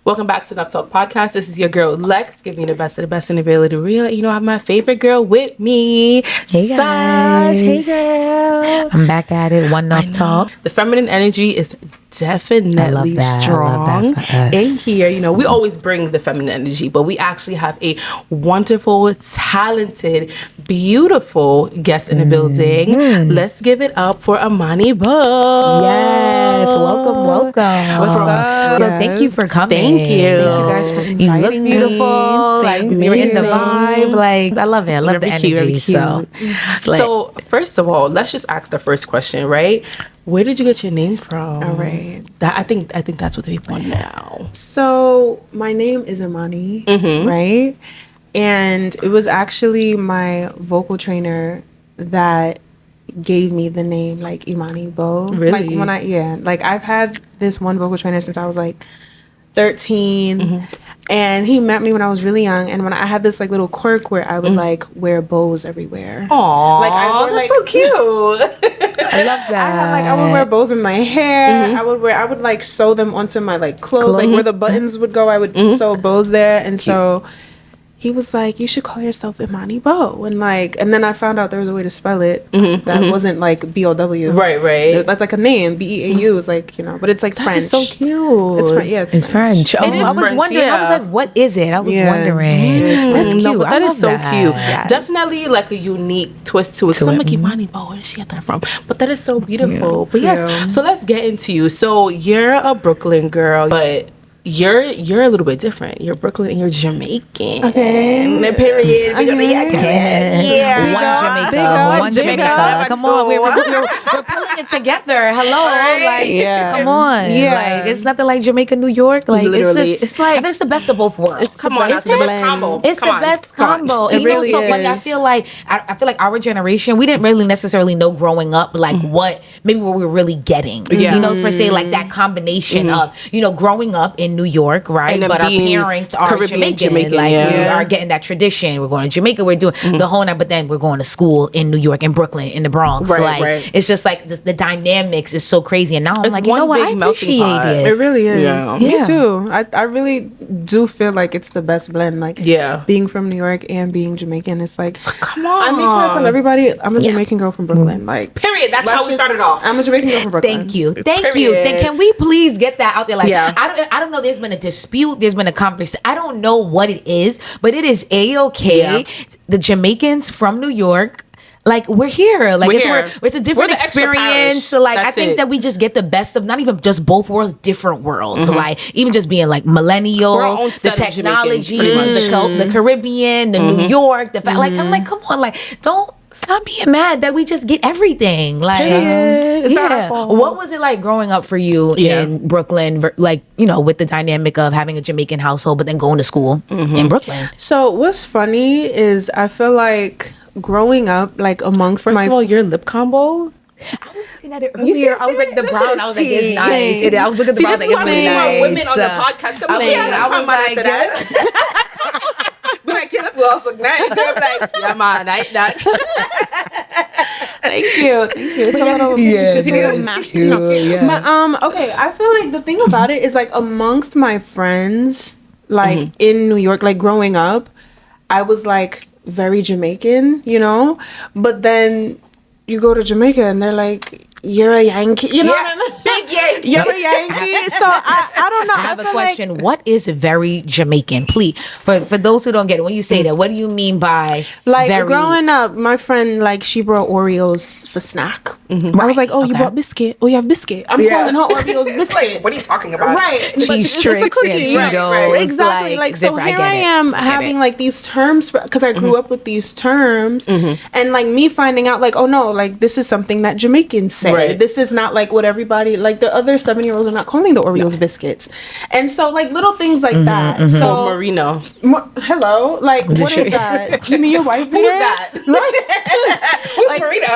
Welcome back to Enough Talk Podcast. This is your girl Lex, giving you the best of the best in the ability to real. You know, I have my favorite girl with me, Hey Sash. guys. Hey girl. I'm back at it. One Enough Talk. The feminine energy is definitely strong in here. You know, we always bring the feminine energy, but we actually have a wonderful, talented, beautiful guest in the building. Let's give it up for Imani Beau. Yes, welcome. What's up? So thank you for coming. Thank you. Thank you guys for inviting You look beautiful. Like you're in the vibe. Like I love it. I love the energy. So first of all, let's just ask the first question, right? Where did you get your name from? All right. I think that's what the people want now. So my name is Imani, right? And it was actually my vocal trainer that gave me the name, like Imani Beau. Really? Like I've had this one vocal trainer since I was like 13, and he met me when I was really young. And when I had this like little quirk where I would like wear bows everywhere. Aww, like I wore, that's so cute. I love that. I would wear bows in my hair. I would like sew them onto my like clothes, like where the buttons would go. I would sew bows there, and so he was like, "You should call yourself Imani Beau," and then I found out there was a way to spell it that wasn't like B-O-W. Right. That's like a name. B-E-A-U is like, but it's like French. It's so cute. It's French. Yeah, It's French. It is I was French, wondering. yeah. I was like, what is it? I was Yeah. wondering. That's cute. No, but that is so cute. Yes. Definitely like a unique twist to it. Because I'm like, Imani Beau, where did she get that from? But that is so beautiful. But yes, so let's get into you. So you're a Brooklyn girl, but you're a little bit different. You're Brooklyn and you're Jamaican. Okay. Period. One Jamaica. Come on, we're pulling it together. Hello, come on. Like it's nothing like Jamaica, New York. Like Literally. it's It's like- I think it's the best of both worlds. Come on, that's the best combo. It's the best combo. And It you know, really so like I is. feel like our generation, we didn't really necessarily know growing up like what we were really getting. Yeah. You know, per se, like that combination of, growing up in New York, right? And then But our being parents are Caribbean, Jamaican. Like we are getting that tradition. We're going to Jamaica, we're doing the whole night, but then we're going to school in New York, in Brooklyn, in the Bronx. Right. It's just like the dynamics is so crazy. And now I'm It's like, one what? big I melting pot. appreciate It it. really is. Yeah. Me Yeah. too. I really do feel like it's the best blend. Like being from New York and being Jamaican, it's like Come on. I make sure I tell everybody I'm a Jamaican girl from Brooklyn. Like Period. That's how we started off. I'm a Jamaican girl from Brooklyn. Thank you. Period. Can we please get that out there? Like, Yeah. I don't know. There's been a dispute. There's been a conversation. I don't know what it is, but it is A-okay. Yeah. The Jamaicans from New York, like we're here. Like We're here. it's a different We're the extra experience. parish. So like I That's think it. that we just get the best of not even just both worlds, different worlds. So like even just being like We're our own millennials, the set of technology, Jamaicans, pretty much. the Caribbean, the New York, the fact like I'm like, come on, like don't stop being mad that we just get everything. Like It's not our fault. what was it like growing up for you in Brooklyn, like, with the dynamic of having a Jamaican household, but then going to school in Brooklyn? So what's funny is I feel like growing up, like amongst First my of all, your lip combo. I was looking at it earlier. I was like, the brown. I was like, it's nice. tea. I was looking at the See, brown. this is why we want women on the podcast. I mean, I was like, But I can't look so nice. I'm like, yeah, man, that. Thank you. It's a little But okay, I feel like the thing about it is like amongst my friends, like in New York, like growing up, I was like very Jamaican, but then you go to Jamaica and they're like, you're a Yankee, what I mean? Big Yankee. You're a Yankee. So I don't know. I have a feel question. What is very Jamaican? Please, for those who don't get it, when you say that, what do you mean by Like very? growing up, my friend, like, she brought Oreos for snack. I was like, oh, you Okay. brought biscuit? Oh, you have biscuit? I'm calling her Oreos biscuit. What are you talking about? Right. But Cheese it's a tricks cookie. and Right, Cheetos, exactly. Like, so different. here I am having like these terms because I grew up with these terms and like me finding out like, oh no, like this is something that Jamaicans say. Right. This is not like what everybody, like the other 7-year-olds are not calling the Oreos biscuits. And so like little things like that. So Marino. hello, like what is that? You mean your wife? Who's that? Who's Marino?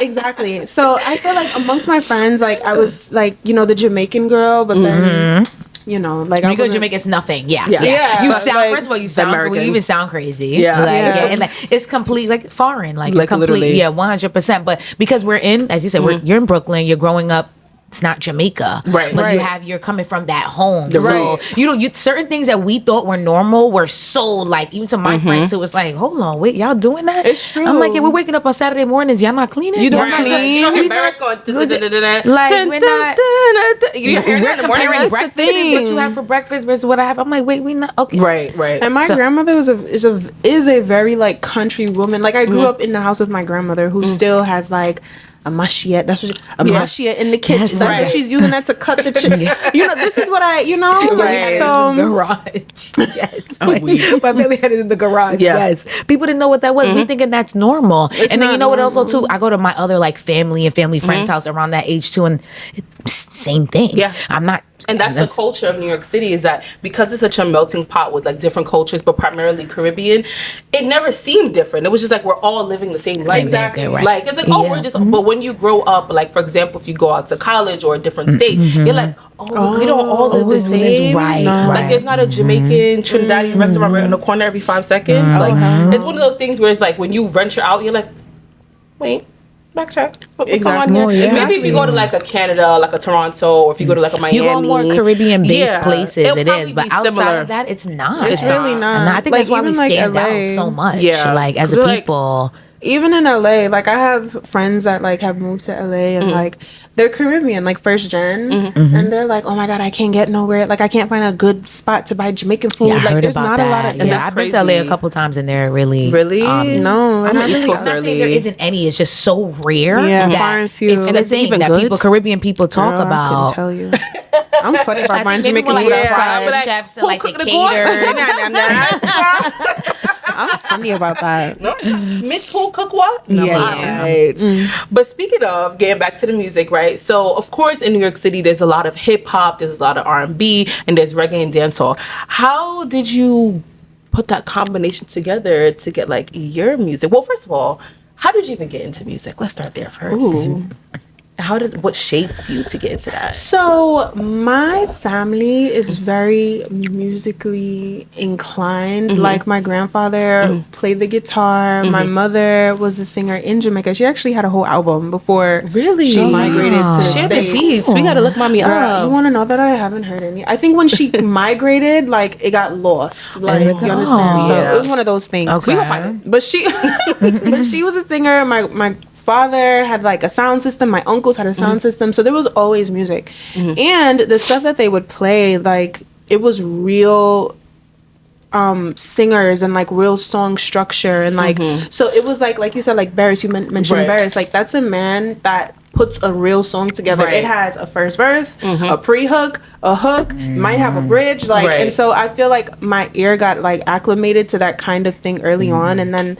Exactly. So I feel like amongst my friends, like I was like, the Jamaican girl, but then like I Because wasn't- Jamaica's nothing. Yeah. Yeah, You but, sound, like, first of all, you sound, American. you even sound crazy. Yeah. Like, Yeah. and like, it's complete, like foreign, like Like, complete. literally. Yeah, 100%. But because we're in, as you said, you're in Brooklyn, you're growing up it's not Jamaica. Right. But Right. you're coming from that home. The So, roots. you certain things that we thought were normal were so like, even to my friends who was like, hold on, wait, y'all doing that? It's true. I'm like, yeah, we're waking up on Saturday mornings. Y'all not cleaning? You don't Y'all not clean? You don't hear We Barrett's not- going Like, we're not- You hear that in the morning? comparing That's the breakfast is what you thing. have for breakfast versus what I have. I'm like, wait, we not okay. Right. And my So- grandmother is a very like country woman. Like I grew up in the house with my grandmother, who still has like a machete. That's what machete in the kitchen. That's right. what she's using that to cut the chicken. You know, this is what Right. So, So garage. Yes. Oh, weird. My family had it in the garage. Yeah. Yes. People didn't know what that was. We thinking that's normal. And then not you know what else normal. too? I go to my other like family and family friends' house around that age too, and same thing. Yeah. I'm not. And that's the culture of New York City, is that because it's such a melting pot with like different cultures, but primarily Caribbean, it never seemed different. It was just like we're all living the same life. Exactly, right. Like it's like, oh, Yeah. we're just. But when you grow up, like for example, if you go out to college or a different state, you're like, oh, we don't all live the we live- same. right, Like right. there's not a Jamaican, Trinidadian restaurant right in the corner every 5 seconds. Like it's one of those things where it's like when you venture out, you're like, wait. Backtrack. What's going on here? Oh, yeah. Maybe if you go to like a Canada, like a Toronto, or if you go to like a Miami, You go more Caribbean-based yeah, places, it'll it probably is. But be outside similar. of that, it's not. It's really not. And I think Like, that's why we even, like, stand LA. out so much. Yeah. Like as 'Cause a we're, like, people. even in LA, like I have friends that like have moved to LA and like they're Caribbean, like first gen, and they're like, oh my god, I can't get nowhere. Like I can't find a good spot to buy Jamaican food. Yeah, I like heard there's about not that. a lot of. Yeah, that's I've been to LA crazy. a couple times and they're really Really? No, I'm not an East really. Coast I'm not saying girly. there isn't any. It's just so rare. Yeah, that far and few. It's And the is it thing even that good? people, Caribbean people talk Girl, I about. couldn't tell you. I'm funny about I buying think maybe Jamaican more food like outside. private chefs and Who like they cook the corn? cater. I'm funny about that. Miss Who Cook What? No, Yeah. right. But speaking of getting back to the music, right? So of course in New York City there's a lot of hip hop, there's a lot of R&B, and there's reggae and dancehall. How did you put that combination together to get like your music? Well, first of all, how did you even get into music? Let's start there first. Ooh. What shaped you to get into that? So my family is very musically inclined. Like my grandfather played the guitar. My mother was a singer in Jamaica. She actually had a whole album before she migrated to the Share the States. teas. We gotta look mommy Girl, you up. want to know that I haven't heard any? I think when she migrated, like it got lost. Like you understand? So Yeah. it was one of those things. Okay. We gonna find But she, but she was a singer. My father had like a sound system. My uncles had a sound system. So there was always music, and the stuff that they would play, like it was real singers and like real song structure and like so it was like you said, like Barris, you mentioned Right. Barris, like that's a man that puts a real song together. Right. It has a first verse, a pre-hook, a hook, might have a bridge, like Right. and so I feel like my ear got like acclimated to that kind of thing early on. And then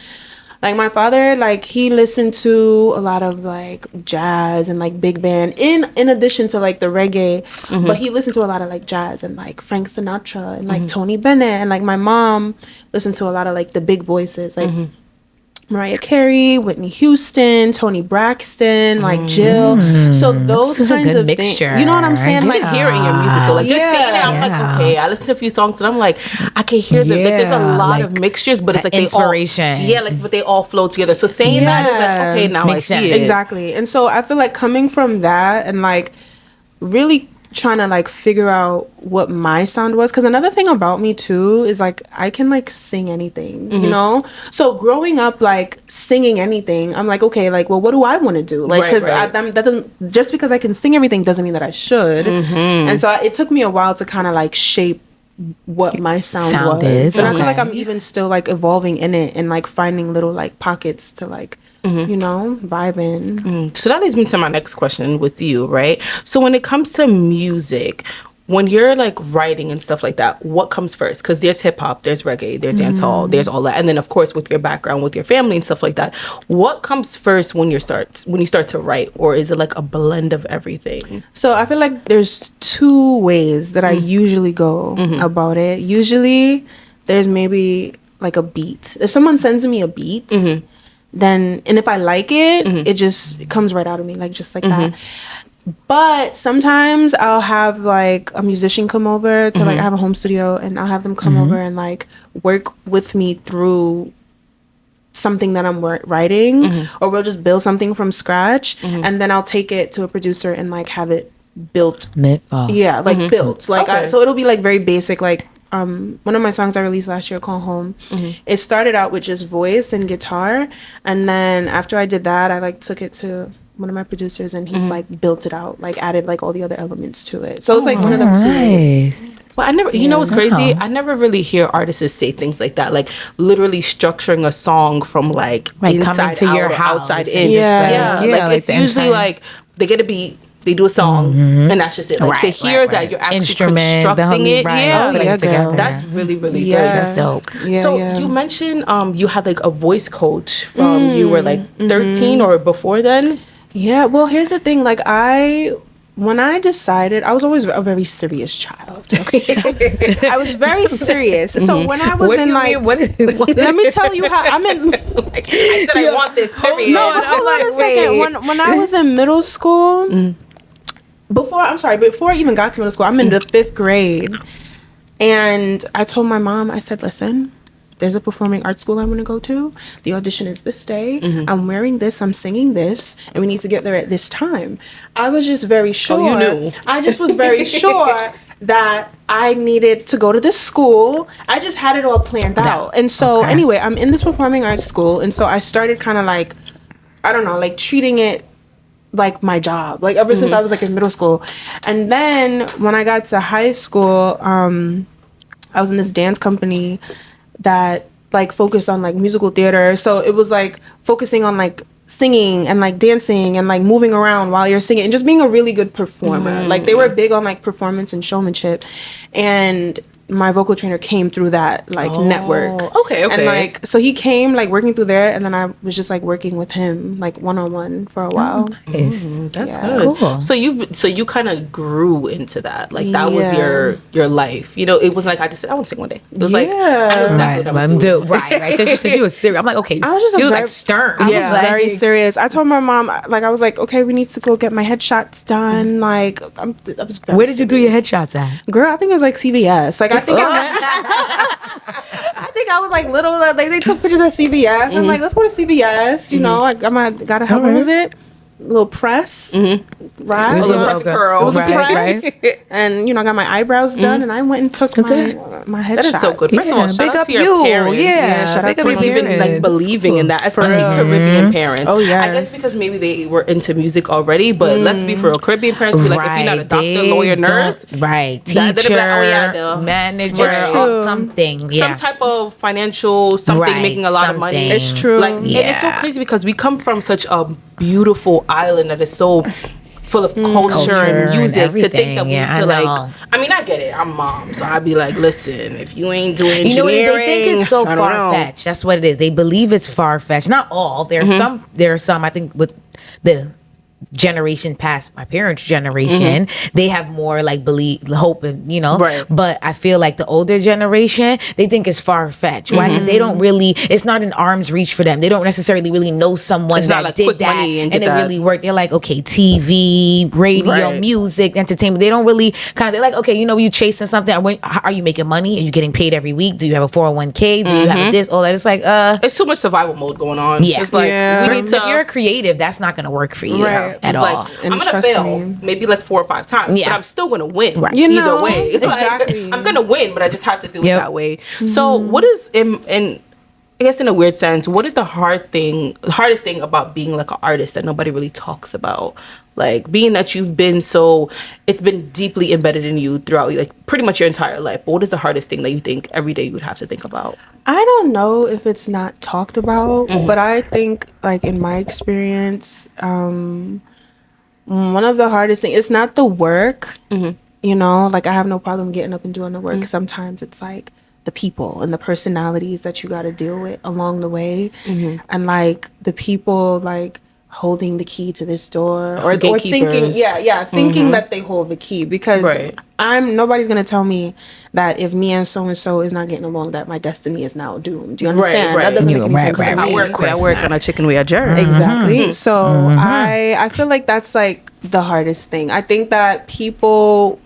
like my father, like he listened to a lot of like jazz and like big band in addition to like the reggae, but he listened to a lot of like jazz and like Frank Sinatra and like Tony Bennett. And like my mom listened to a lot of like the big voices, like Mariah Carey, Whitney Houston, Tony Braxton, like Jill. So those This is a kinds good of mixture. things. You know what I'm saying? You Like can hear it in your music though. Like just Yeah. saying it, I'm like, Yeah. okay, I listen to a few songs and I'm like, I can hear the like, there's a Yeah, lot like, of mixtures, but it's that like inspiration. They all, yeah, like but they all flow together. So saying that is like, Yeah. okay, now Makes I see sense. it. Exactly. And so I feel like coming from that and like really trying to like figure out what my sound was, because another thing about me too is like I can like sing anything, you know. So growing up like singing anything, I'm like, okay, like well, what do I want to do? Like Right, because right. that doesn't, just because I can sing everything doesn't mean that I should. And so it took me a while to kind of like shape what my sound was. is, And I feel okay. like I'm even still like evolving in it and like finding little like pockets to like you know, vibe in. So that leads me to my next question with you, right? So when it comes to music, when you're like writing and stuff like that, what comes first? Because there's hip hop, there's reggae, there's dancehall, there's all that, and then of course with your background, with your family and stuff like that, what comes first when you start to write, or is it like a blend of everything? So I feel like there's two ways that I usually go about it. Usually there's maybe like a beat. If someone sends me a beat, then, and if I like it, it just comes right out of me, like just like that. But sometimes I'll have like a musician come over to like, I have a home studio and I'll have them come over and like work with me through something that I'm writing, or we'll just build something from scratch, and then I'll take it to a producer and like have it built. Yeah, like built. Like so it'll be like very basic. Like one of my songs I released last year called Home. It started out with just voice and guitar, and then after I did that, I like took it to one of my producers, and he like built it out, like added like all the other elements to it. So it's like one of them tools. Well, I never, you know what's crazy? I never really hear artists say things like that, like literally structuring a song from like inside coming to out your or house outside in. like it's usually like they get a beat, they do a song, and that's just it. Like to hear that you're actually constructing it, that's really, really good. That's dope. You mentioned you had like a voice coach from you were like 13 or before then. Yeah, well, here's the thing. Like when I decided, I was always a very serious child. I was very serious. So when I was in like, let me tell you how I'm in. Like, I said I want this. Period. No, hold on a second. When I was in middle school, before I even got to middle school, I'm in the 5th grade, and I told my mom, I said, listen, there's a performing arts school I'm going to go to. The audition is this day. I'm wearing this. I'm singing this. And we need to get there at this time. I was just very sure. Oh, you knew. I just was very sure that I needed to go to this school. I just had it all planned out. And so anyway, I'm in this performing arts school. And so I started kind of like, I don't know, like treating it like my job. Like ever since I was like in middle school. And then when I got to high school, I was in this dance company that like focused on like musical theater. So it was like focusing on like singing and like dancing and like moving around while you're singing and just being a really good performer. Like they were big on like performance and showmanship, and my vocal trainer came through that like network. Okay. And like so he came like working through there, and then I was just like working with him like one-on-one for a while. That's good. Cool. So you kind of grew into that. Like that was your life. You know, it was like I just said I want to sing one day. It was like I know exactly what I'm doing. Right. So she was serious. I'm like, okay. I was just was like stern. I was very serious. I told my mom, like I was like, okay, we need to go get my headshots done. Like I was very Where did you do your headshots at? Girl, I think it was like CVS. Like I think I think I was like little, like they took pictures at CVS. I'm like, let's go to CVS. You know, I gotta help. What was it? Little press, right? It was a press curl. It was a press, and you know, I got my eyebrows done, and I went and took my headshot. That is so good. First of all, shout out to your parents. Shout out to for even like believing in that, especially Caribbean parents. Oh yeah, I guess because maybe they were into music already, but let's be for real, Caribbean parents be like, if you're not a doctor, lawyer, nurse, teacher, manager, something, some type of financial something, making a lot of money. It's true. Like, and it's so crazy because we come from such a beautiful island that is so full of culture and music, to think that we need to like, I mean, I get it, I'm mom, so I'd be like, listen, if you ain't doing engineering, you know, they think it's so far-fetched. That's what it is. They believe it's far-fetched. Not all. There are some I think with the generation past my parents' generation, they have more like belief, hope, and you know. Right. But I feel like the older generation, they think it's far fetched. Why? Because they don't really. It's not an arm's reach for them. They don't necessarily really know someone that like did that and it really worked. They're like, okay, TV, radio, music, entertainment. They don't really kind of. They're like, okay, you know, you chasing something. Are you making money? Are you getting paid every week? Do you have a 401k? Do you have this? All that. It's like, it's too much survival mode going on. Yeah. It's like we need to. If you're a creative, that's not going to work for you. Right. At all. Like, I'm gonna fail maybe like 4 or 5 times, but I'm still gonna win either way. Exactly. Like, I'm gonna win, but I just have to do it that way. So what is in I guess in a weird sense, what is the hardest thing about being like an artist that nobody really talks about? Like being that it's been deeply embedded in you throughout like pretty much your entire life. But what is the hardest thing that you think every day you would have to think about? I don't know if it's not talked about, but I think like in my experience, one of the hardest things, it's not the work, you know, like I have no problem getting up and doing the work. Sometimes it's like the people and the personalities that you got to deal with along the way. And like the people like holding the key to this door or thinking thinking that they hold the key, because nobody's gonna tell me that if me and so is not getting along that my destiny is now doomed. Do you understand? That doesn't make any sense to me. I work on a chicken we adjourn. Exactly. So I feel like that's like the hardest thing. I think that people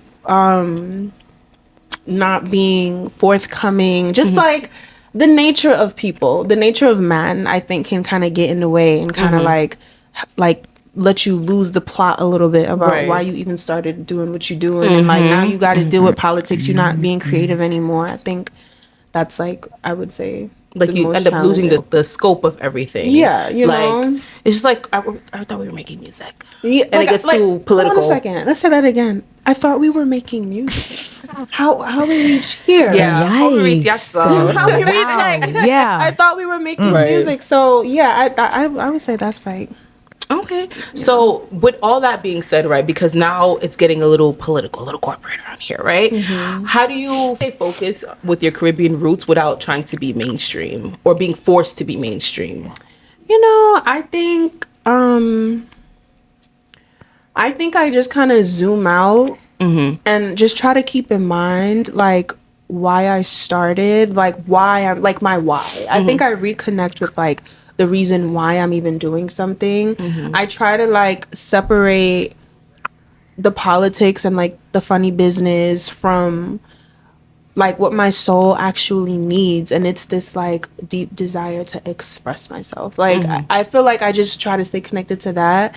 not being forthcoming, just like the nature of people, the nature of man, I think can kind of get in the way and kind of like let you lose the plot a little bit about why you even started doing what you're doing. And like now you got to deal with politics. You're not being creative anymore. I think that's like, I would say, like you end up losing the scope of everything. Yeah, you know, it's just like I thought we were making music. Yeah, and it gets too political. Hold on a second. Let's say that again. I thought we were making music. How we reach here? Yeah, how we reach how we reach I thought we were making music. So yeah, I would say that's like. Okay. So with all that being said, right, because now it's getting a little political, a little corporate around here, right? How do you stay focused with your Caribbean roots without trying to be mainstream or being forced to be mainstream? You know, I think I just kind of zoom out and just try to keep in mind like why I started, like why I'm like my why. I think I reconnect with like the reason why I'm even doing something. I try to like separate the politics and like the funny business from like what my soul actually needs, and it's this like deep desire to express myself. Like I feel like I just try to stay connected to that.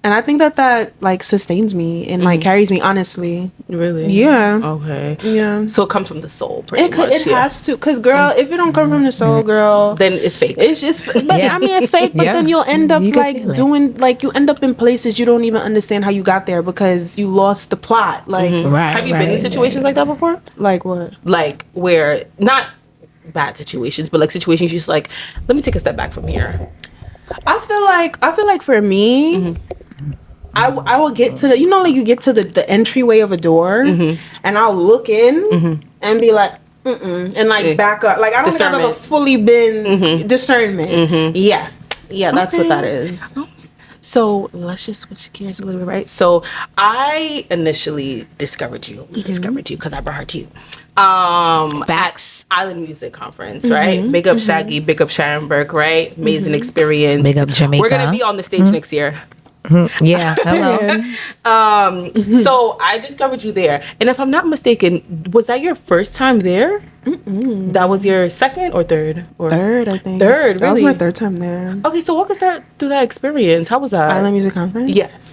And I think that like sustains me and like carries me, honestly. Really? Yeah. Okay. Yeah. So it comes from the soul, pretty much. It has to, cause girl, if it don't come from the soul, girl, then it's fake. It's just, but I mean, it's fake. But then you'll end up like doing, like you end up in places you don't even understand how you got there because you lost the plot. Like, have you been in situations like that before? Like what? Like where not bad situations, but like situations you're just like, let me take a step back from here. I feel like for me. I will get to the, you know, like you get to the entryway of a door and I'll look in and be like, and like back up. Like I don't think I've ever fully been discernment. Yeah, that's what that is. So let's just switch gears a little bit, right? So I initially discovered you. We discovered you because I brought her to you. Facts. At Island Music Conference, right? Big up Shaggy, big up Sharon Burke, right? Amazing experience. Big up Jamaica. We're gonna be on the stage next year. Yeah, hello. So I discovered you there, and if I'm not mistaken, was that your first time there? That was your second or third? Third, I think. Third, that really? was my third time there. Okay, so walk us through that experience. How was that? Island Music Conference? Yes.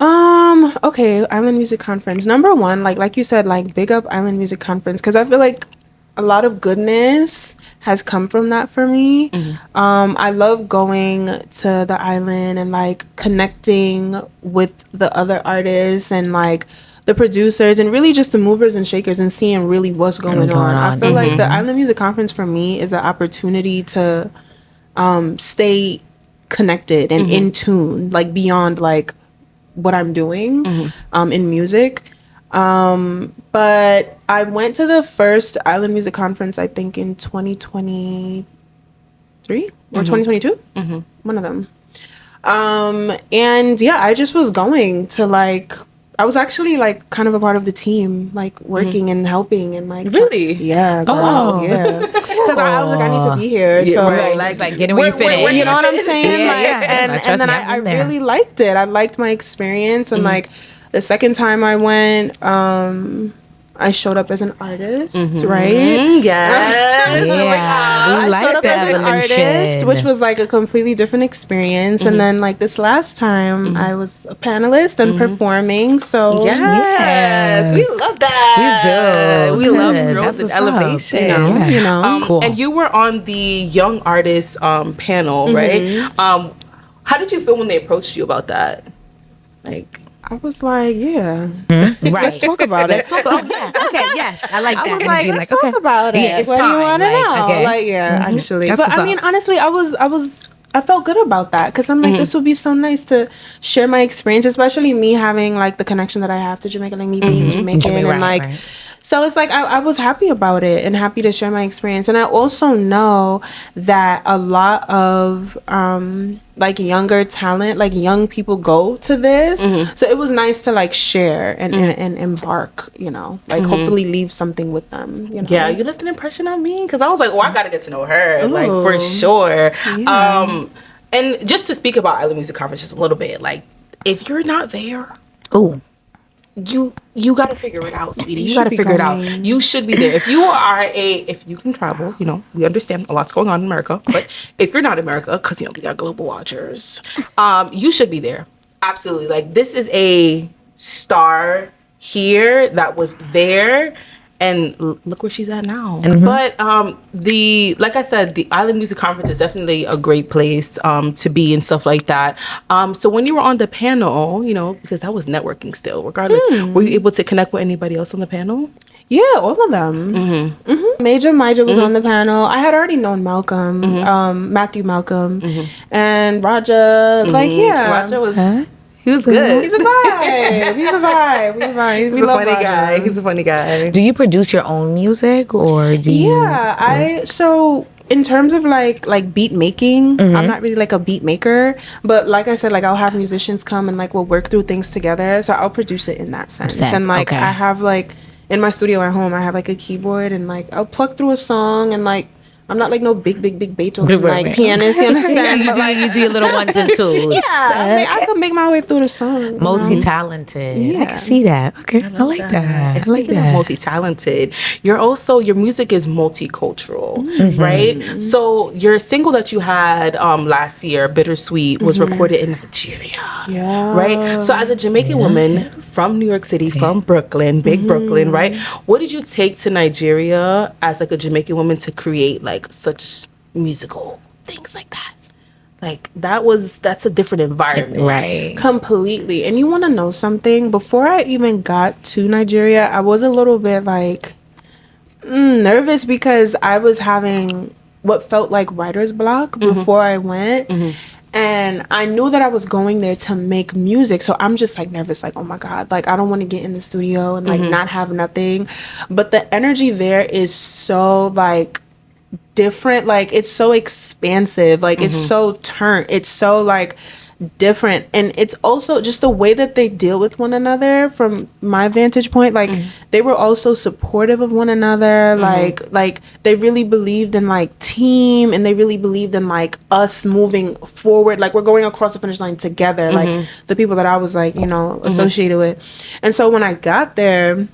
Okay, Island Music Conference. Number one, like you said, like big up Island Music Conference, because I feel like a lot of goodness has come from that for me. I love going to the island and like connecting with the other artists and like the producers and really just the movers and shakers and seeing really what's going on. I feel like the Island Music Conference for me is an opportunity to stay connected and in tune, like beyond like what I'm doing in music. But I went to the first Island Music Conference, I think in 2023 or 2022, one of them. And yeah, I just was going to like, I was actually like kind of a part of the team, like working and helping and like. Really? Yeah. Wow. Yeah. Because I was like, I need to be here. Yeah, so right. like getting where you fit in. You know what I'm saying? Yeah, like, yeah. And then I really liked it. I liked my experience and like, the second time I went, I showed up as an artist, right? Yes. Yeah, I showed up as an artist, which was like a completely different experience. And then like this last time, I was a panelist and performing. So yes, we love that. We do. We love growth and elevation. You know. Cool. And you were on the Young Artists panel, right? How did you feel when they approached you about that? Like. I was like, yeah. Right. Let's talk about it. Let's talk about it. Okay, yes. I like that. I was like, let's talk about it. Yeah, it's what time. do you want to know? Okay. Like, yeah, actually. That's but what's I mean, up. honestly, I felt good about that because I'm like, this would be so nice to share my experience, especially me having like the connection that I have to Jamaica, like me being Jamaican and like. Right. So it's like I was happy about it and happy to share my experience. And I also know that a lot of like younger talent, like young people go to this. So it was nice to like share and embark, you know, like hopefully leave something with them. You know? Yeah, you left an impression on me because I was like, oh, I got to get to know her, like for sure. Yeah. And just to speak about Island Music Conference just a little bit, like if you're not there. Ooh. you got to figure it out, sweetie. You got to figure it out. You should be there. If you can travel, we understand a lot's going on in America, but if you're not in America, because, we got global watchers, you should be there. Absolutely. Like, this is a star here that was there, and look where she's at now. Mm-hmm. But like I said, the Island Music Conference is definitely a great place to be and stuff like that. So when you were on the panel, because that was networking still, regardless, were you able to connect with anybody else on the panel? Yeah, all of them. Mm-hmm. Mm-hmm. Major was on the panel. I had already known Malcolm, Matthew Malcolm, and Raja. Raja was... Huh? He was good. He's a vibe. He's a vibe. He's a funny guy. He's a funny guy. Do you produce your own music, or do you? Yeah, so in terms of like beat making, I'm not really like a beat maker, but like I said, like I'll have musicians come and like we'll work through things together. So I'll produce it in that sense. And like I have like in my studio at home, I have like a keyboard and like I'll pluck through a song and like. I'm not like no big Beethoven pianist, you understand? You do your little ones and twos. Yeah, I can make my way through the song. Multi-talented. Yeah. I can see that. Okay, I like that. It's like that. Multi-talented. Your music is multicultural, right? So your single that you had last year, Bittersweet, was recorded in Nigeria. Yeah. Right? So as a Jamaican woman from New York City, from Brooklyn, big Brooklyn, right? What did you take to Nigeria as like a Jamaican woman to create like such musical things like that? Like that's a different environment. Right. Completely. And you want to know something? Before I even got to Nigeria, I was a little bit like nervous because I was having what felt like writer's block before I went. And I knew that I was going there to make music. So I'm just like nervous, like, oh my God, like I don't want to get in the studio and like not have nothing. But the energy there is so like different, like it's so expansive, like it's so it's so like different, and it's also just the way that they deal with one another from my vantage point, like they were also supportive of one another, like they really believed in like team, and they really believed in like us moving forward, like we're going across the finish line together, like the people that I was like associated with. And so when I got there,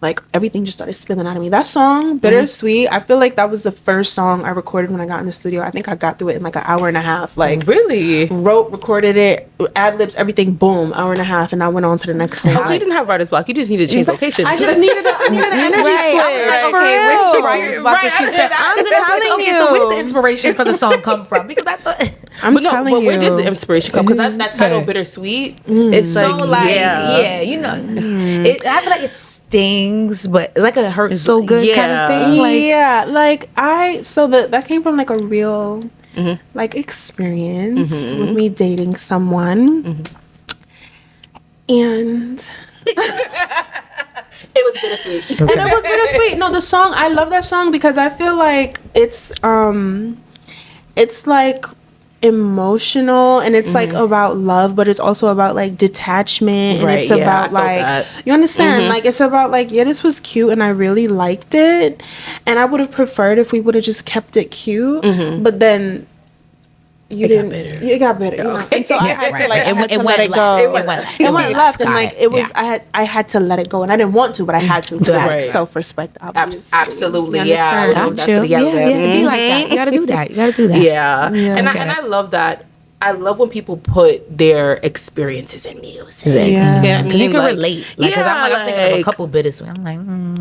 like everything just started spilling out of me. That song, Bittersweet, I feel like that was the first song I recorded when I got in the studio. I think I got through it in like an hour and a half. Like really? Wrote, recorded it, ad-libs, everything, boom, hour and a half, and I went on to the next thing. So you didn't have writer's block, you just needed to change locations. I just needed an energy switch. Like, okay, where's the writer's block? I'm telling you. So where did the inspiration for the song come from? Because I thought... I'm telling you. Where did the inspiration come? Because that title, Bittersweet, it's so like, I feel like it stings, but like a hurt so good kind of thing. Like that came from like a real like experience with me dating someone, and it was bittersweet. And it was bittersweet. No, the song, I love that song because I feel like it's like emotional, and it's like about love, but it's also about like detachment, and it's about like you understand, like it's about like this was cute and I really liked it, and I would have preferred if we would have just kept it cute, but then it got better. Okay. And so I had to like it went left, and like it was I had to let it go, and I didn't want to, but I had to. Like self-respect, obviously. Absolutely, yeah. Got you. Yeah, be like that. You gotta do that. Yeah. And I love that. I love when people put their experiences in music. Yeah. You know what I mean? You can relate. Like, cause I'm thinking of a couple bittersweet. I'm like, I don't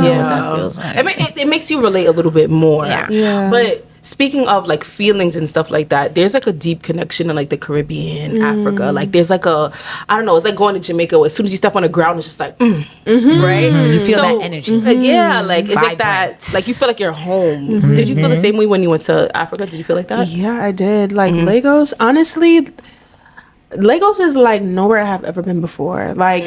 know what that feels like. I mean, it makes you relate a little bit more. Yeah. But speaking of like feelings and stuff like that, there's like a deep connection in like the Caribbean, Africa. Like there's like I don't know, it's like going to Jamaica. As soon as you step on the ground, it's just like, right? You feel that energy. Yeah, like it's like that. Like you feel like you're home. Did you feel the same way when you went to Africa? Did you feel like that? Yeah, I did. Like Lagos, honestly, Lagos is like nowhere I have ever been before. Like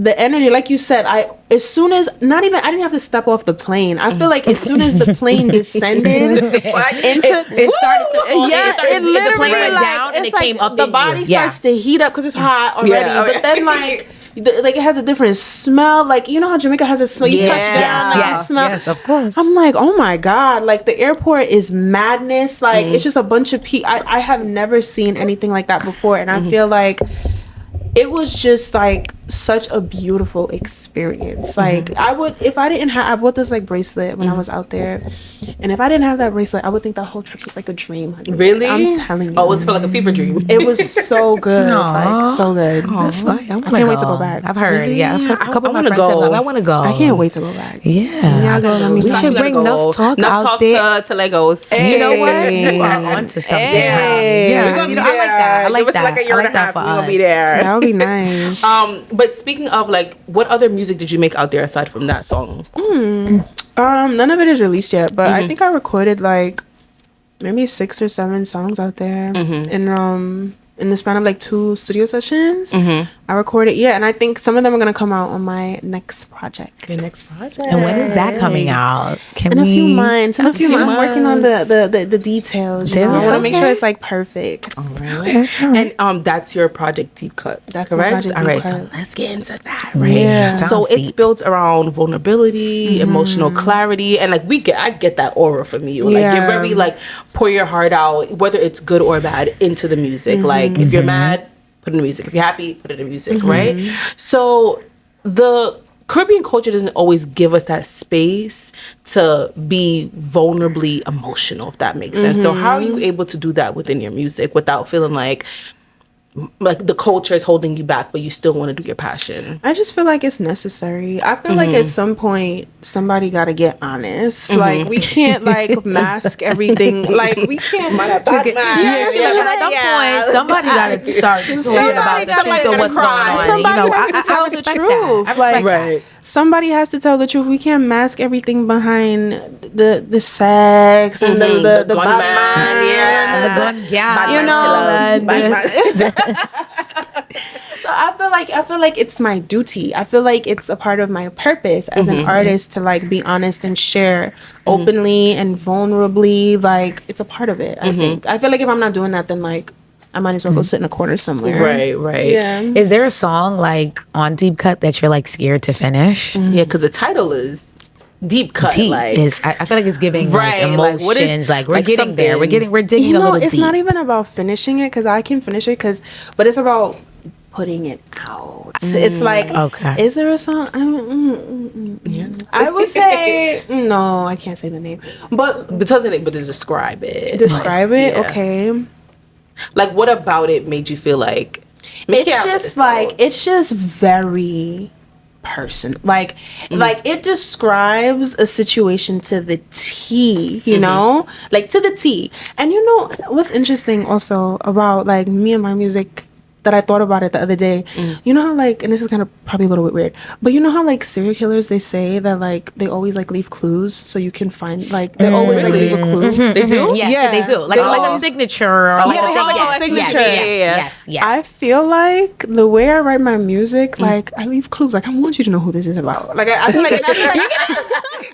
the energy, like you said, I didn't have to step off the plane. I feel like as soon as the plane descended, it started to, the plane went down and it came up. The body starts to heat up because it's hot already. But then like it has a different smell. Like you know how Jamaica has a smell. You touch down, like you smell. Yes, of course. I'm like, oh my God! Like the airport is madness. Like it's just a bunch of people. I have never seen anything like that before, and I feel like it was just like such a beautiful experience. Like I would, if I didn't have, I bought this like bracelet when I was out there, and if I didn't have that bracelet, I would think that whole trip was like a dream. Really? I'm telling you. Oh, it was for like a fever dream. It was so good. Like so good. That's why I can't wait to go back. I've heard. Really? Yeah, I've heard a couple of my friends go. have. I want to go. I can't wait to go back. Yeah. We should bring Enough Talk out there. to Legos. Hey. You know what? You are onto something. Hey. Yeah. We're gonna be I like that. I like Give that. us like a year and a half. We're gonna be there. That would be nice. But speaking of like, what other music did you make out there aside from that song? None of it is released yet, but I think I recorded like maybe 6 or 7 songs out there, and in the span of like 2 studio sessions, I recorded. Yeah, and I think some of them are gonna come out on my next project. Your next project. And when is that coming out? In a few months. I'm working on the details. You know? I want to make sure it's like perfect. Oh, really? And that's your project Deep Cut. That's correct. My project All right, Deep so Cut. let's get into that. Right. Yeah. So Sounds it's deep. built around vulnerability, emotional clarity, and like I get that aura from you. Like you're very like pour your heart out, whether it's good or bad, into the music. Like if you're mad, put it in the music. If you're happy, put it in music. Right. So the Caribbean culture doesn't always give us that space to be vulnerably emotional, if that makes sense. So how are you able to do that within your music without feeling like the culture is holding you back, but you still want to do your passion? I just feel like it's necessary. I feel like at some point somebody got to get honest. Like we can't like mask everything. Like we can't. At some point, somebody got to start talking about the truth of what's going on. Somebody has to tell the truth. Like somebody has to tell the truth. We can't mask everything behind the sex and the gunman. And the gun, You know. So I feel like it's my duty. I feel like it's a part of my purpose as an artist to like be honest and share openly and vulnerably. Like it's a part of it. I think. I feel like if I'm not doing that, then like I might as well go sit in a corner somewhere. Right. Yeah. Is there a song like on Deep Cut that you're like scared to finish? Yeah, because the title is Deep Cut. Deep like is I feel like it's giving like emotions. what is, like we're like getting there. We're digging You a know, little it's deep. not even about finishing it because I can finish it but it's about putting it out. It's like, okay. Is there a song? I would say no. I can't say the name, but but to describe it. Describe it. Yeah. Okay. Like, what about it made you feel like it's just very personal. Like it describes a situation to the T, you know? Like to the T. And you know what's interesting also about like me and my music that I thought about it the other day. You know how like, and this is kind of probably a little bit weird, but you know how like serial killers, they say that like they always like leave clues so you can find like they always like leave a clue. They do? Yeah, they do. Like a signature or like they have like a signature. Yes. I feel like the way I write my music, like I leave clues. Like I want you to know who this is about. Like I feel like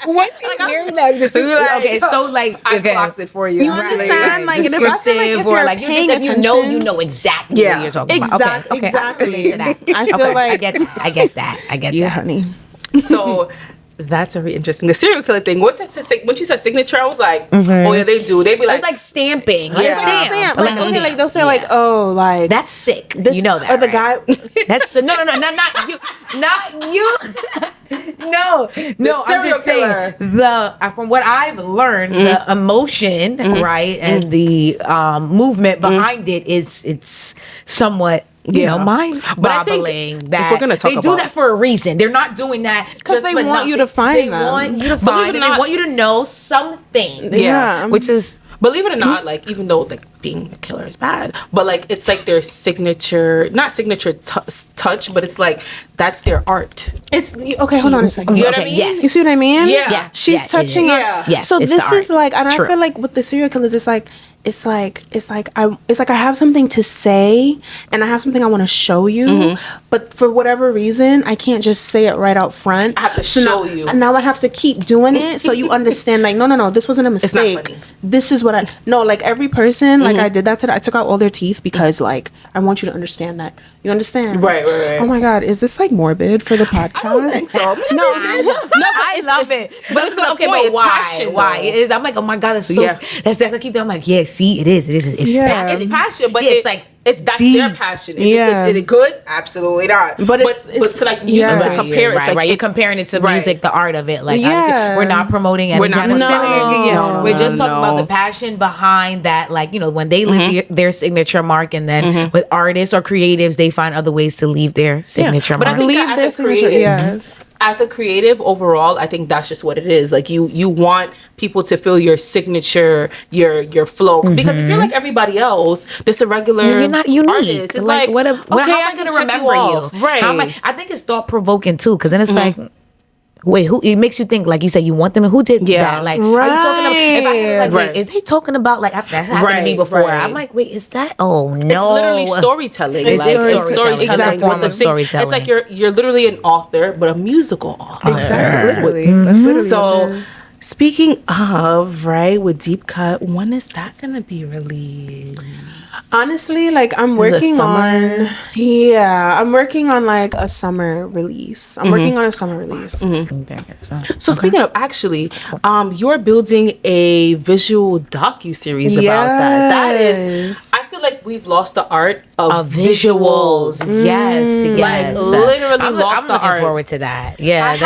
once you hear like this, okay, so like I blocked it for you. You understand? Like, and if I feel like if you're like paying if you attention, know exactly what you're talking about. Okay. Exactly. I feel like I get that. yeah, honey. So that's very interesting. The serial killer thing. Once you said signature, I was like, oh yeah, they do. They be like, it's like stamping. Yeah. Like a stamp. Like okay, like they'll say like, oh, like That's sick. this, You know that. or the right? guy. That's no, not you, not you. no. I'm serial just saying from what I've learned, the emotion, right, and the movement behind it it's somewhat. You know, mind-boggling. That if we're gonna talk they do that for a reason. They're not doing that Because they want you to find They them. want you to Believe find it or them. not- They want you to know something. Yeah. Which is believe it or not, like even though like being a killer is bad, but like it's like their signature, not signature touch, but it's like that's their art. It's okay. Hold on a second. You know what I Okay, mean? yes. You see what I mean? Yeah. She's touching on. Yeah. Yes, So it's this the is art. like, and True. I feel like with the serial killers, it's like I have something to say, and I have something I want to show you, but for whatever reason, I can't just say it right out front. I have to show you. And now I have to keep doing it so you understand. Like, no, this wasn't a mistake. funny. This is what like every person, like I did that today. I took out all their teeth because like I want you to understand that. You understand? Right. Oh my God, is this like morbid for the podcast? I don't think so. No, I love it. But it's okay, point. but It's why? passion, Why? though. It is. I'm like, oh my God, that's so. Yeah. That's I keep. I'm like, yeah. See, it is. It's Yeah. passion. It's passion, but it's like that's their passion. Is it good? Absolutely not. But it's to like music to compare it. Right, you're comparing it to music, the art of it. Like obviously, we're not promoting any we're just talking about the passion behind that. Like, you know, when they leave their signature mark, and then with artists or creatives, they find other ways to leave their signature mark. But I think leave their signature. Yes. As a creative overall, I think that's just what it is. Like you want people to feel your signature, your flow. Because if you're like everybody else, just a regular you're not unique. Artist, it's like how am I going to remember you? Right. I think it's thought provoking too, because then it's like, wait, who? It makes you think, like you said, you want them. Who did that? Like, are you talking about? If I hear like, wait, is they talking about like that happened to me before? I'm like, wait, is that? Oh no, it's literally storytelling. It's storytelling. Exactly. It's a form of storytelling. It's like you're literally an author, but a musical author. Exactly. Literally. That's literally so. Speaking of, with Deep Cut, when is that gonna be released? Honestly, like I'm working on like a summer release. I'm working on a summer release. So speaking of, actually, you're building a visual docu-series about that. That is, I feel like we've lost the art of visuals. Yes. Like literally lost the art. I'm looking forward to that. Yeah,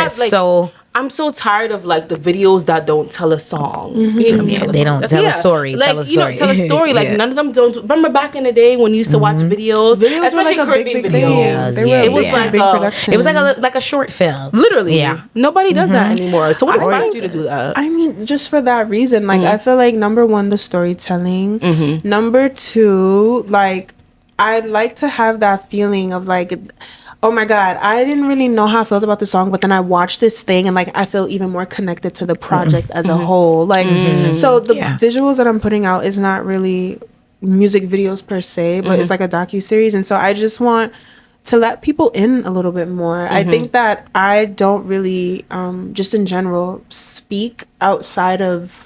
I'm so tired of like the videos that don't tell a song. They don't tell a story. Like, tell a story. Tell a story. Like none of them don't. Remember back in the day when you used to watch videos, especially like Caribbean videos. It was like big production. It was like a short film. Literally. Yeah. Nobody does that anymore. So what inspired you to do that? I mean, just for that reason. Like I feel like number one, the storytelling. Number two, like I'd like to have that feeling of like, oh my God, I didn't really know how I felt about the song, but then I watched this thing and like I feel even more connected to the project as a whole. Like, so the visuals that I'm putting out is not really music videos per se, but it's like a docuseries. And so I just want to let people in a little bit more. I think that I don't really, just in general, speak outside of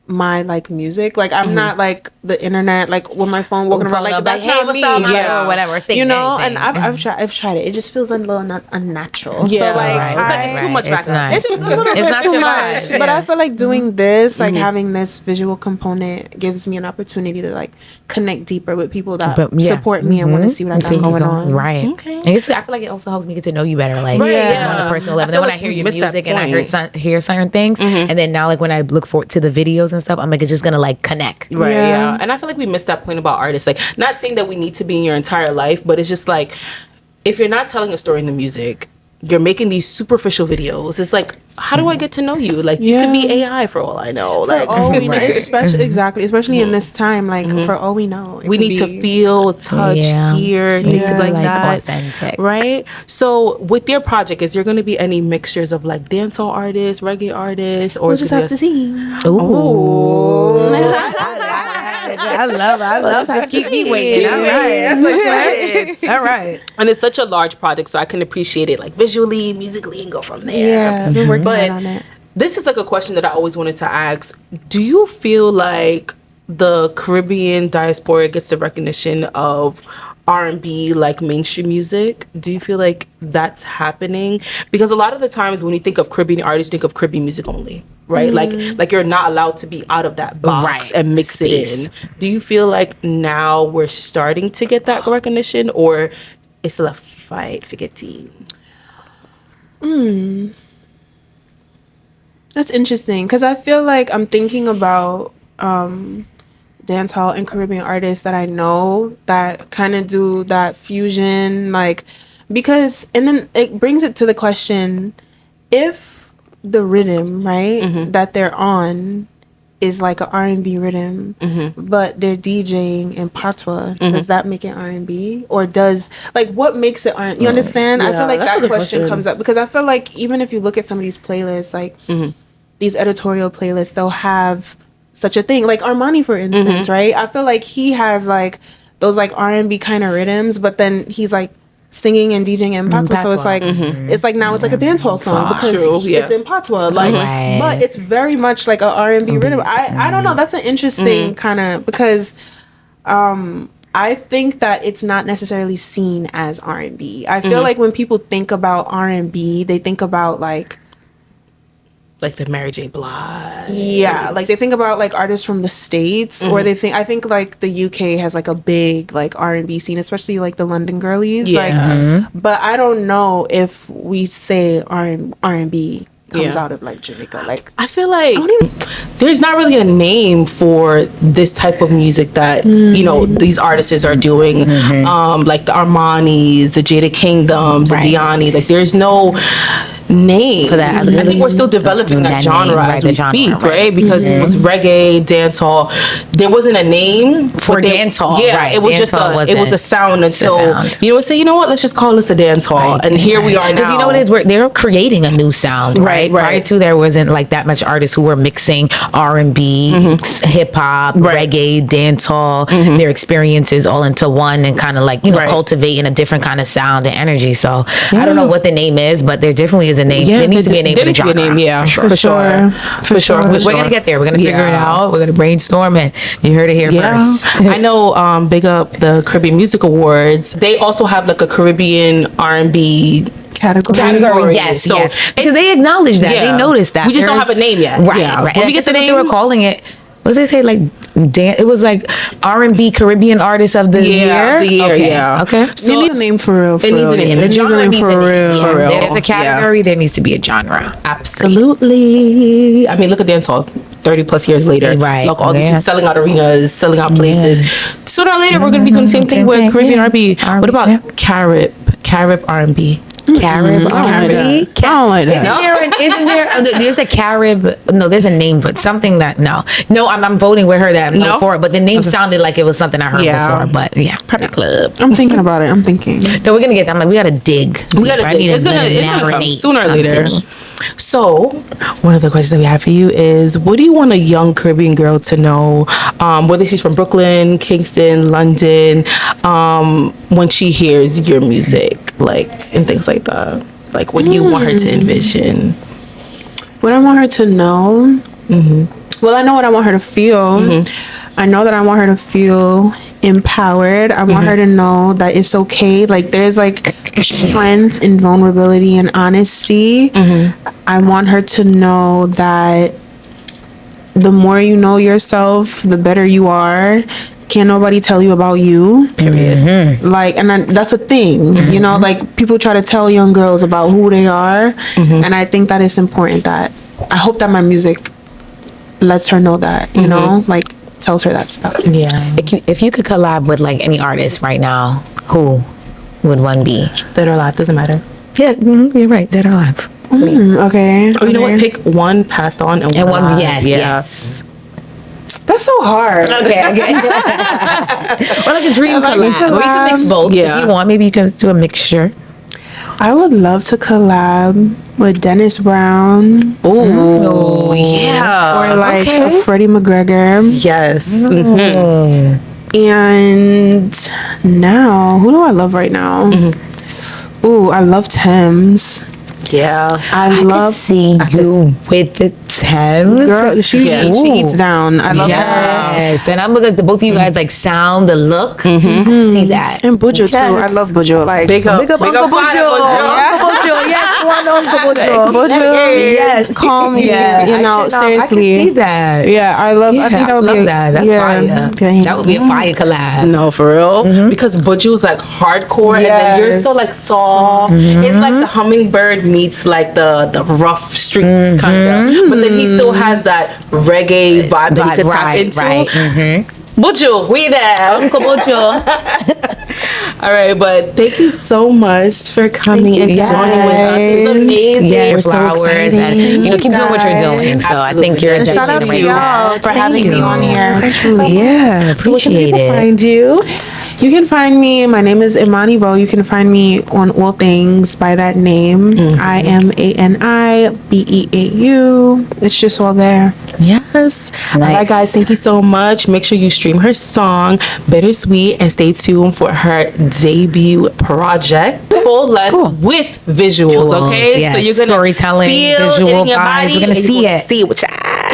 my like music. Like I'm not like the internet, like with my phone walking around like that's not me, or whatever, you know. And I've tried it. It just feels a little unnatural. Yeah, so like it's like it's too much back then. It's just a little bit too much. But I feel like doing this, like having this visual component, gives me an opportunity to like connect deeper with people that support me and want to see what I got going on. Right. Okay. And I feel like it also helps me get to know you better, like on a personal level. Then when I hear your music and I hear certain things, and then now like when I look forward to the videos and stuff, I'm like, it's just gonna like connect. Right. Yeah. And I feel like we missed that point about artists. Like, not saying that we need to be in your entire life, but it's just like, if you're not telling a story in the music, you're making these superficial videos. It's like, how do I get to know you? Like, you could be AI for all I know. Like, for all we know, especially in this time. Like, for all we know, we need to feel, touch, hear, things like that. Authentic, right? So, with your project, is there going to be any mixtures of like dancehall artists, reggae artists, or we'll just have to see? I love to keep me waiting. All right, that's exciting. All right, and it's such a large project, so I can appreciate it like visually, musically, and go from there. Yeah, we're working on it. This is like a question that I always wanted to ask. Do you feel like the Caribbean diaspora gets the recognition of R&B like mainstream music? Do you feel like that's happening? Because a lot of the times when you think of Caribbean artists, you think of Caribbean music only, right? Like you're not allowed to be out of that box and mix it in. Do you feel like now we're starting to get that recognition, or it's still a fight for getting? That's interesting, because I feel like I'm thinking about dancehall and Caribbean artists that I know that kind of do that fusion, like, because, and then it brings it to the question, if the rhythm, that they're on is like an R&B rhythm, but they're DJing in patois, does that make it R&B? Or does, like, what makes it R&B? You understand? I feel like that question comes up, because I feel like even if you look at some of these playlists, like these editorial playlists, they'll have such a thing, like Imani, for instance, right? I feel like he has like those like R&B kind of rhythms, but then he's like singing and DJing in patois, so it's like it's like now it's like a dancehall song because it's in patois, like, but it's very much like a R&B rhythm. I don't know. That's an interesting kind of, because I think that it's not necessarily seen as R&B. I feel like when people think about R&B, they think about like Like the Mary J. Blige. Yeah, like they think about like artists from the States, or I think like the UK has like a big like R&B scene, especially like the London girlies. Yeah. Like, but I don't know if we say R&B comes out of like Jamaica. Like, I feel like there's not really a name for this type of music that you know these artists are doing. Like the Armanis, the Jada Kingdoms, the Diani. Like there's no name for that. I think we're still developing that genre as we speak, right? Because with reggae, dancehall, there wasn't a name for dancehall. Yeah, it was just a sound until you know say, you know what, let's just call this a dancehall, and here we are now. Because you know what it is, they're creating a new sound, right? Prior to there wasn't like that much artists who were mixing R&B, hip hop, reggae, dancehall, their experiences all into one, and kind of like cultivating a different kind of sound and energy. So I don't know what the name is, but there definitely is a name. There needs to be a name for the genre. For sure. We're gonna get there. We're gonna figure it out. We're gonna brainstorm, and you heard it here first. I know. Big up the Caribbean Music Awards. They also have like a Caribbean R&B category. Yes, because they acknowledge that. They noticed that. We just don't have a name yet. Right. When we get the name, they were calling it. What did they say? Like it was like R&B Caribbean Artist of the Year. Okay. So it needs a name for real. It needs a name. The genre needs a name for real. There's a category. There needs to be a genre. Absolutely. I mean, look at dancehall. 30 plus years later, like all these selling out arenas, selling out places. Sooner or later, we're going to be doing the same thing with Caribbean R&B. What about Carib R&B? Carib R&B? Like Isn't there? There's a Carib. No, there's a name, but something that no. I'm voting with her that I'm for it. But the name sounded like it was something I heard before. But Party Club. I'm thinking about it. No, we're gonna get that. I'm like, we gotta dig. It's gonna come sooner or later. So, one of the questions that we have for you is, what do you want a young Caribbean girl to know, whether she's from Brooklyn, Kingston, London, when she hears your music, like, and things like that? Like, what do you want her to envision? What I want her to know? Well, I know what I want her to feel. I know that I want her to feel empowered. I want her to know that it's okay. Like, there's like strength in vulnerability and honesty. I want her to know that the more you know yourself, the better you are. Can't nobody tell you about you. Period. Like, and that's a thing. You know, like people try to tell young girls about who they are, and I think that it's important that I hope that my music lets her know that. You know, like tells her that stuff. Yeah. If you could collab with like any artist right now, who would one be? Dead or alive, doesn't matter. Yeah, you're right. Dead or alive. Okay. Oh, you know what? Pick one passed on and one alive. Yes. That's so hard. Okay. Or like a dream collab. Or you can mix both if you want. Maybe you can do a mixture. I would love to collab with Dennis Brown. Oh, yeah. Or like a Freddie McGregor. Yes. And now, who do I love right now? Ooh, I love Thames. Yeah. I love see you with the Thames. Girl, she eats down. I love her. Yes. And I'm looking at the both of you guys like sound, the look. See that. And Buju too. I love Buju. Like big up Uncle Buju. Uncle Buju. Yes, one Uncle Buju. Buju. Yes. Call me. You know, seriously. I can see that. Yeah, I love. Yeah, I think that would love be that. That's fire. That would be a fire collab. No, for real. Because Buju's like hardcore, and then you're so like soft. It's like the hummingbird meets like the rough streets kind of, but then he still has that reggae vibe that he could tap into. Buju, we there, Uncle Buju. All right, but thank you so much for coming and joining with us. It's amazing. We're flowers, so and keep doing what you're doing. So I think you're shout out to y'all for having me on here. Yeah, appreciate it. Find you. You can find me. My name is Imani Beau. You can find me on all things by that name. IMANI BEAU. It's just all there. Yes. All right, guys. Thank you so much. Make sure you stream her song Bittersweet and stay tuned for her debut project, full length with visuals. Okay, yes. So you're gonna storytelling, feel visual it in your vibes. body. We're gonna see it. See it with your eyes.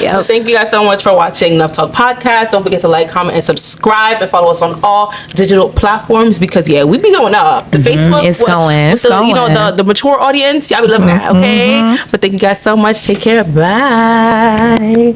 Well, thank you guys so much for watching Enough Talk Podcast. Don't forget to like, comment, and subscribe, and follow us on all digital platforms because we be going up. The Facebook, it's going. You know, the mature audience, y'all be loving that. Okay, but thank you guys so much. Take care. Bye.